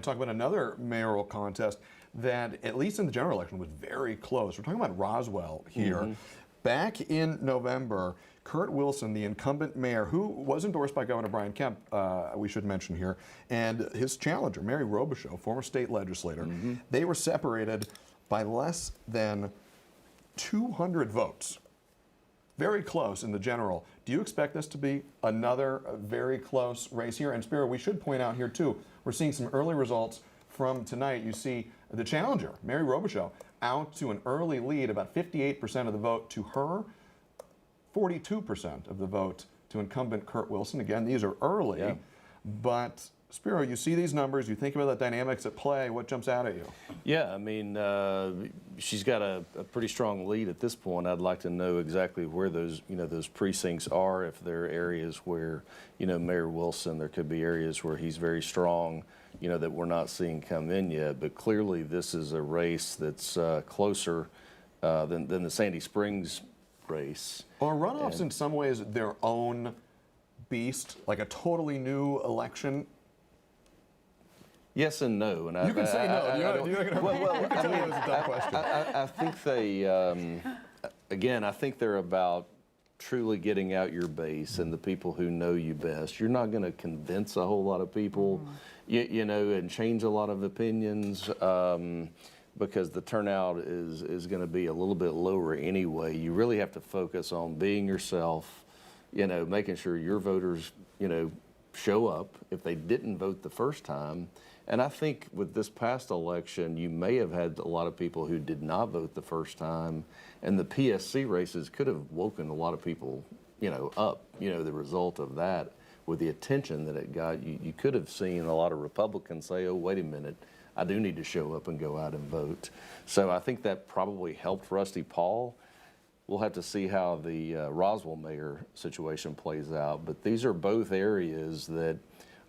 Talk about another mayoral contest that, at least in the general election, was very close. We're talking about Roswell here. Back in November, Kurt Wilson, the incumbent mayor, who was endorsed by Governor Brian Kemp, we should mention here, and his challenger, Mary Robichaux, former state legislator, they were separated by less than 200 votes. Very close in the general. Do you expect this to be another very close race here? And Spiro, we should point out here too, we're seeing some early results from tonight. You see the challenger, Mary Robichaux, out to an early lead, about 58% of the vote to her, 42% of the vote to incumbent Kurt Wilson. Again, these are early, but Spiro, you see these numbers, you think about the dynamics at play, what jumps out at you? Yeah, I mean, she's got a pretty strong lead at this point. I'd like to know exactly where those, those precincts are, if there are areas where, Mayor Wilson, there could be areas where he's very strong, that we're not seeing come in yet. But clearly this is a race that's closer than the Sandy Springs race. Are runoffs in some ways their own beast, like a totally new election? Yes and no. And you can say no. You can tell me it was a dumb question. I think they, again, I think they're about truly getting out your base and the people who know you best. You're not going to convince a whole lot of people, and change a lot of opinions because the turnout is going to be a little bit lower anyway. You really have to focus on being yourself, making sure your voters, show up if they didn't vote the first time. And I think with this past election, you may have had a lot of people who did not vote the first time, and the PSC races could have woken a lot of people, up, the result of that with the attention that it got. You could have seen a lot of Republicans say, oh, wait a minute, I do need to show up and go out and vote. So I think that probably helped Rusty Paul. We'll have to see how the Roswell mayor situation plays out, but these are both areas that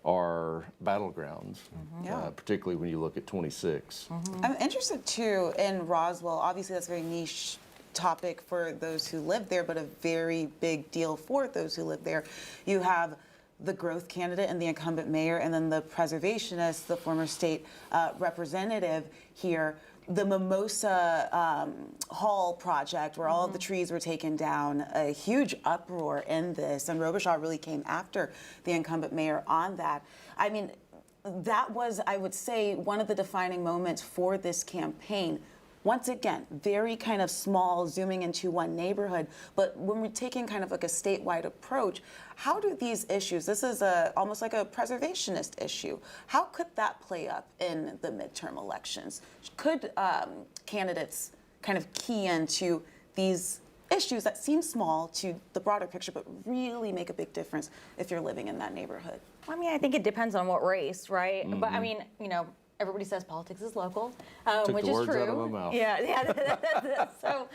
are battlegrounds, particularly when you look at 26. I'm interested too in Roswell. Obviously that's a very niche topic for those who live there, but a very big deal for those who live there. You have the growth candidate and the incumbent mayor, and then the preservationist, the former state representative here. The Mimosa Hall project, where all of the trees were taken down, a huge uproar in this, and Robichaux really came after the incumbent mayor on that. I mean, that was, I would say, one of the defining moments for this campaign. Once again, very kind of small, zooming into one neighborhood, but when we're taking kind of like a statewide approach, how do these issues, this is almost like a preservationist issue, how could that play up in the midterm elections? Could candidates kind of key into these issues that seem small to the broader picture, but really make a big difference if you're living in that neighborhood? I mean, I think it depends on what race, right? But I mean, everybody says politics is local, which is true. Out of my mouth. Yeah. So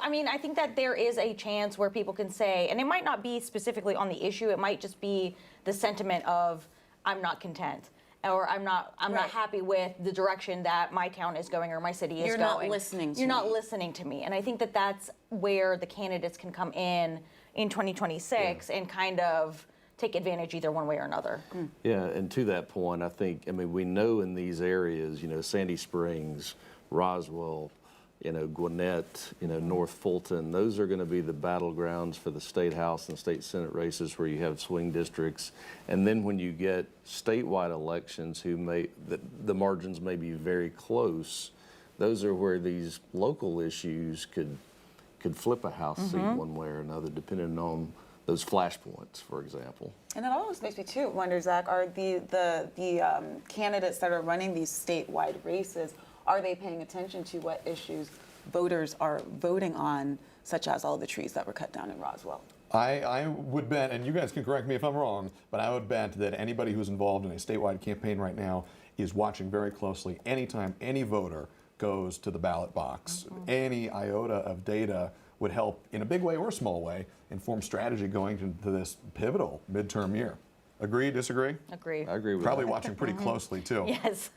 I mean, I think that there is a chance where people can say, and it might not be specifically on the issue. It might just be the sentiment of, I'm not content, or I'm not happy with the direction that my town is going or my city is going. You're not listening to me. You're not listening to me, and I think that that's where the candidates can come in 2026 and kind of take advantage either one way or another. Yeah, and to that point, I mean, we know in these areas, Sandy Springs, Roswell, Gwinnett, North Fulton, those are going to be the battlegrounds for the state house and state senate races where you have swing districts. And then when you get statewide elections the margins may be very close, those are where these local issues could flip a house seat one way or another, depending on those flashpoints, for example. And it always makes me too wonder, Zach, are the candidates that are running these statewide races, are they paying attention to what issues voters are voting on, such as all the trees that were cut down in Roswell? I would bet, and you guys can correct me if I'm wrong, but I would bet that anybody who's involved in a statewide campaign right now is watching very closely anytime any voter goes to the ballot box. Any iota of data would help, in a big way or a small way, inform strategy going into this pivotal midterm year. Agree, disagree? Agree. I agree with Probably that. watching pretty closely, too. Yes.